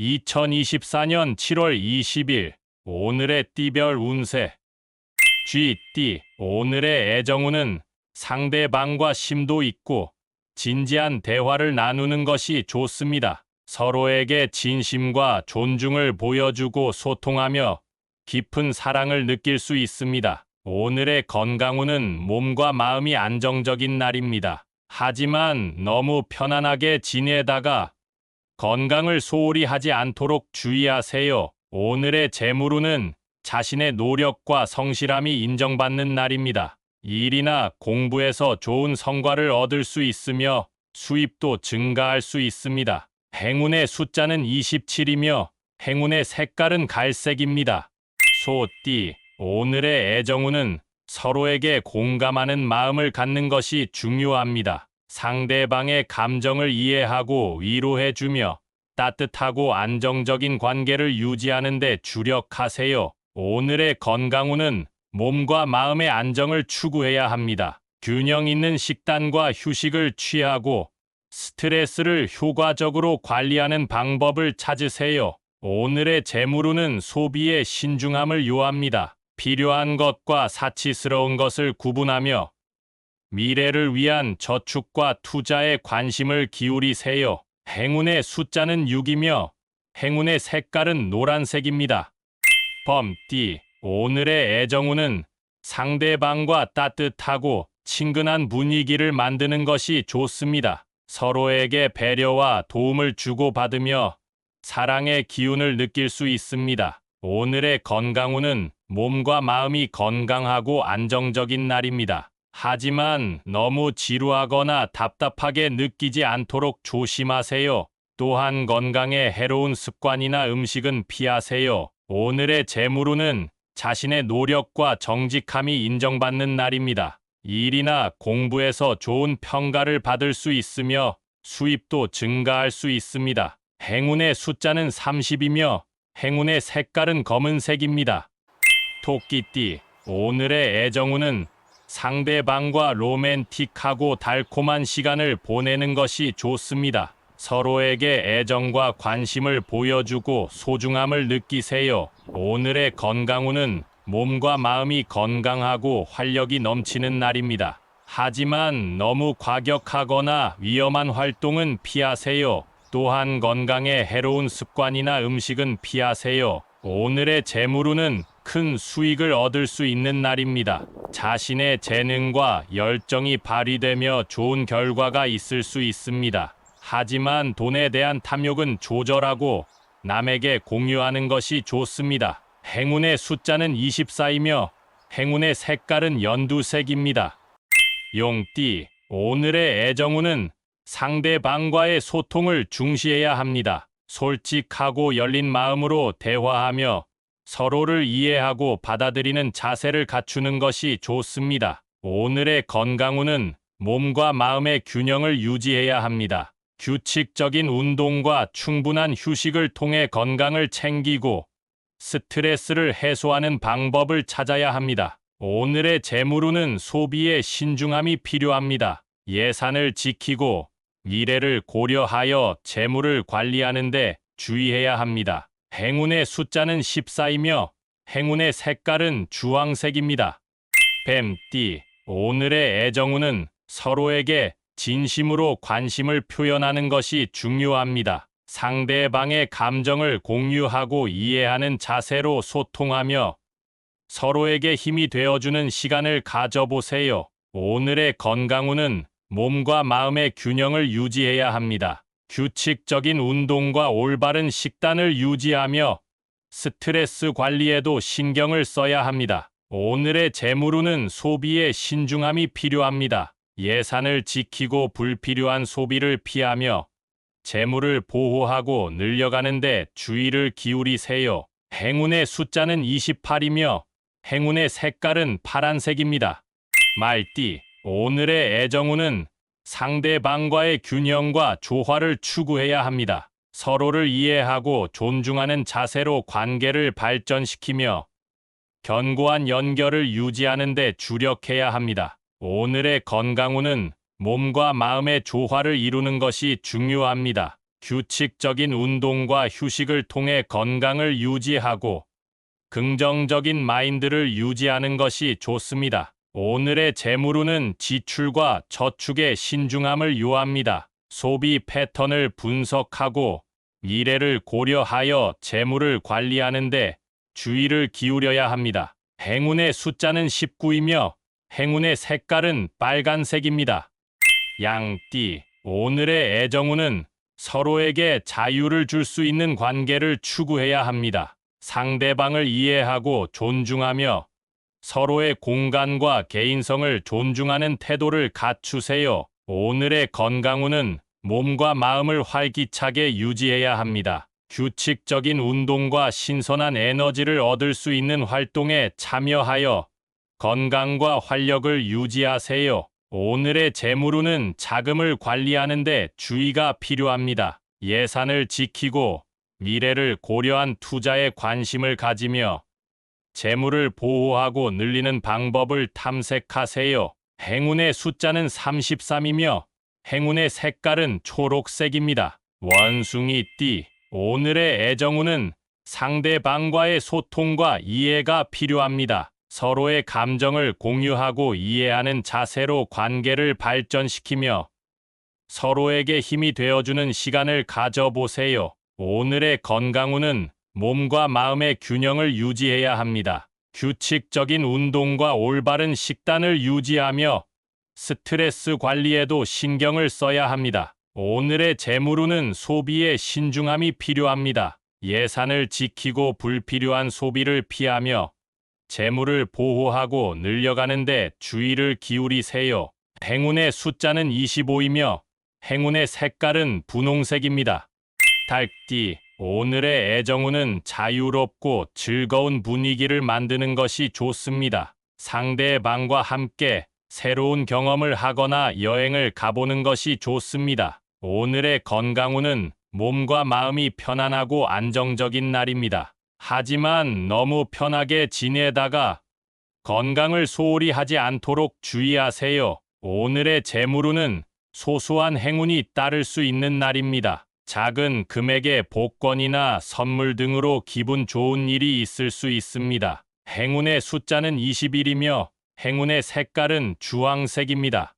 2024년 7월 20일 오늘의 띠별 운세. 쥐띠. 오늘의 애정운은 상대방과 심도 있고 진지한 대화를 나누는 것이 좋습니다. 서로에게 진심과 존중을 보여주고 소통하며 깊은 사랑을 느낄 수 있습니다. 오늘의 건강운은 몸과 마음이 안정적인 날입니다. 하지만 너무 편안하게 지내다가 건강을 소홀히 하지 않도록 주의하세요. 오늘의 재물운은 자신의 노력과 성실함이 인정받는 날입니다. 일이나 공부에서 좋은 성과를 얻을 수 있으며 수입도 증가할 수 있습니다. 행운의 숫자는 27이며 행운의 색깔은 갈색입니다. 소띠. 오늘의 애정운은 서로에게 공감하는 마음을 갖는 것이 중요합니다. 상대방의 감정을 이해하고 위로해주며 따뜻하고 안정적인 관계를 유지하는 데 주력하세요. 오늘의 건강운은 몸과 마음의 안정을 추구해야 합니다. 균형 있는 식단과 휴식을 취하고 스트레스를 효과적으로 관리하는 방법을 찾으세요. 오늘의 재물운은 소비에 신중함을 요합니다. 필요한 것과 사치스러운 것을 구분하며 미래를 위한 저축과 투자에 관심을 기울이세요. 행운의 숫자는 6이며 행운의 색깔은 노란색입니다. 범띠. 오늘의 애정운은 상대방과 따뜻하고 친근한 분위기를 만드는 것이 좋습니다. 서로에게 배려와 도움을 주고받으며 사랑의 기운을 느낄 수 있습니다. 오늘의 건강운은 몸과 마음이 건강하고 안정적인 날입니다. 하지만 너무 지루하거나 답답하게 느끼지 않도록 조심하세요. 또한 건강에 해로운 습관이나 음식은 피하세요. 오늘의 재물운은 자신의 노력과 정직함이 인정받는 날입니다. 일이나 공부에서 좋은 평가를 받을 수 있으며 수입도 증가할 수 있습니다. 행운의 숫자는 30이며 행운의 색깔은 검은색입니다. 토끼띠. 오늘의 애정운은 상대방과 로맨틱하고 달콤한 시간을 보내는 것이 좋습니다. 서로에게 애정과 관심을 보여주고 소중함을 느끼세요. 오늘의 건강운은 몸과 마음이 건강하고 활력이 넘치는 날입니다. 하지만 너무 과격하거나 위험한 활동은 피하세요. 또한 건강에 해로운 습관이나 음식은 피하세요. 오늘의 재물운은 큰 수익을 얻을 수 있는 날입니다. 자신의 재능과 열정이 발휘되며 좋은 결과가 있을 수 있습니다. 하지만 돈에 대한 탐욕은 조절하고 남에게 공유하는 것이 좋습니다. 행운의 숫자는 24이며 행운의 색깔은 연두색입니다. 용띠. 오늘의 애정운은 상대방과의 소통을 중시해야 합니다. 솔직하고 열린 마음으로 대화하며 서로를 이해하고 받아들이는 자세를 갖추는 것이 좋습니다. 오늘의 건강운은 몸과 마음의 균형을 유지해야 합니다. 규칙적인 운동과 충분한 휴식을 통해 건강을 챙기고 스트레스를 해소하는 방법을 찾아야 합니다. 오늘의 재물운은 소비에 신중함이 필요합니다. 예산을 지키고 미래를 고려하여 재물을 관리하는 데 주의해야 합니다. 행운의 숫자는 14이며 행운의 색깔은 주황색입니다. 뱀띠. 오늘의 애정운은 서로에게 진심으로 관심을 표현하는 것이 중요합니다. 상대방의 감정을 공유하고 이해하는 자세로 소통하며 서로에게 힘이 되어주는 시간을 가져보세요. 오늘의 건강운은 몸과 마음의 균형을 유지해야 합니다. 규칙적인 운동과 올바른 식단을 유지하며 스트레스 관리에도 신경을 써야 합니다. 오늘의 재물운은 소비에 신중함이 필요합니다. 예산을 지키고 불필요한 소비를 피하며 재물을 보호하고 늘려가는 데 주의를 기울이세요. 행운의 숫자는 28이며 행운의 색깔은 파란색입니다. 말띠. 오늘의 애정운은 상대방과의 균형과 조화를 추구해야 합니다. 서로를 이해하고 존중하는 자세로 관계를 발전시키며 견고한 연결을 유지하는 데 주력해야 합니다. 오늘의 건강운은 몸과 마음의 조화를 이루는 것이 중요합니다. 규칙적인 운동과 휴식을 통해 건강을 유지하고 긍정적인 마인드를 유지하는 것이 좋습니다. 오늘의 재물운은 지출과 저축에 신중함을 요합니다. 소비 패턴을 분석하고 미래를 고려하여 재물을 관리하는 데 주의를 기울여야 합니다. 행운의 숫자는 19이며 행운의 색깔은 빨간색입니다. 양띠, 오늘의 애정운은 서로에게 자유를 줄 수 있는 관계를 추구해야 합니다. 상대방을 이해하고 존중하며 서로의 공간과 개인성을 존중하는 태도를 갖추세요. 오늘의 건강운은 몸과 마음을 활기차게 유지해야 합니다. 규칙적인 운동과 신선한 에너지를 얻을 수 있는 활동에 참여하여 건강과 활력을 유지하세요. 오늘의 재물운은 자금을 관리하는 데 주의가 필요합니다. 예산을 지키고 미래를 고려한 투자에 관심을 가지며 재물을 보호하고 늘리는 방법을 탐색하세요. 행운의 숫자는 33이며 행운의 색깔은 초록색입니다. 원숭이띠, 오늘의 애정운은 상대방과의 소통과 이해가 필요합니다. 서로의 감정을 공유하고 이해하는 자세로 관계를 발전시키며 서로에게 힘이 되어주는 시간을 가져보세요. 오늘의 건강운은 몸과 마음의 균형을 유지해야 합니다. 규칙적인 운동과 올바른 식단을 유지하며 스트레스 관리에도 신경을 써야 합니다. 오늘의 재물운은 소비에 신중함이 필요합니다. 예산을 지키고 불필요한 소비를 피하며 재물을 보호하고 늘려가는 데 주의를 기울이세요. 행운의 숫자는 25이며 행운의 색깔은 분홍색입니다. 닭띠, 오늘의 애정운은 자유롭고 즐거운 분위기를 만드는 것이 좋습니다. 상대방과 함께 새로운 경험을 하거나 여행을 가보는 것이 좋습니다. 오늘의 건강운은 몸과 마음이 편안하고 안정적인 날입니다. 하지만 너무 편하게 지내다가 건강을 소홀히 하지 않도록 주의하세요. 오늘의 재물운은 소소한 행운이 따를 수 있는 날입니다. 작은 금액의 복권이나 선물 등으로 기분 좋은 일이 있을 수 있습니다. 행운의 숫자는 21이며 행운의 색깔은 주황색입니다.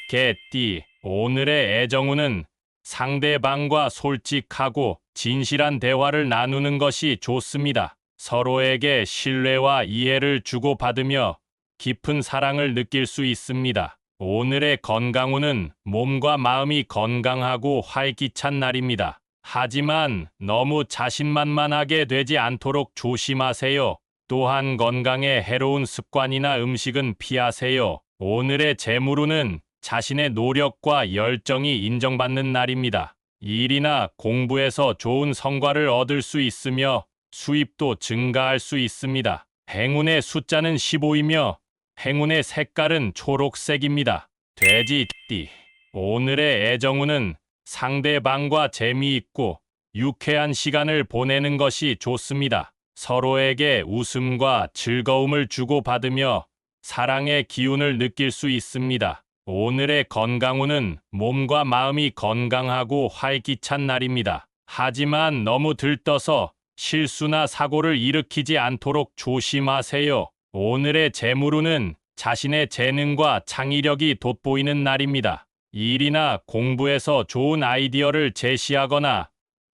개띠, 오늘의 애정운은 상대방과 솔직하고 진실한 대화를 나누는 것이 좋습니다. 서로에게 신뢰와 이해를 주고받으며 깊은 사랑을 느낄 수 있습니다. 오늘의 건강운은 몸과 마음이 건강하고 활기찬 날입니다. 하지만 너무 자신만만하게 되지 않도록 조심하세요. 또한 건강에 해로운 습관이나 음식은 피하세요. 오늘의 재물운은 자신의 노력과 열정이 인정받는 날입니다. 일이나 공부에서 좋은 성과를 얻을 수 있으며 수입도 증가할 수 있습니다. 행운의 숫자는 15이며 행운의 색깔은 초록색입니다. 돼지띠, 오늘의 애정운은 상대방과 재미있고 유쾌한 시간을 보내는 것이 좋습니다. 서로에게 웃음과 즐거움을 주고받으며 사랑의 기운을 느낄 수 있습니다. 오늘의 건강운은 몸과 마음이 건강하고 활기찬 날입니다. 하지만 너무 들떠서 실수나 사고를 일으키지 않도록 조심하세요. 오늘의 재물운은 자신의 재능과 창의력이 돋보이는 날입니다. 일이나 공부에서 좋은 아이디어를 제시하거나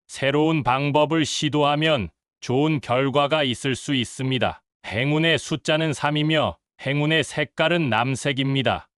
새로운 방법을 시도하면 좋은 결과가 있을 수 있습니다. 행운의 숫자는 3이며 행운의 색깔은 남색입니다.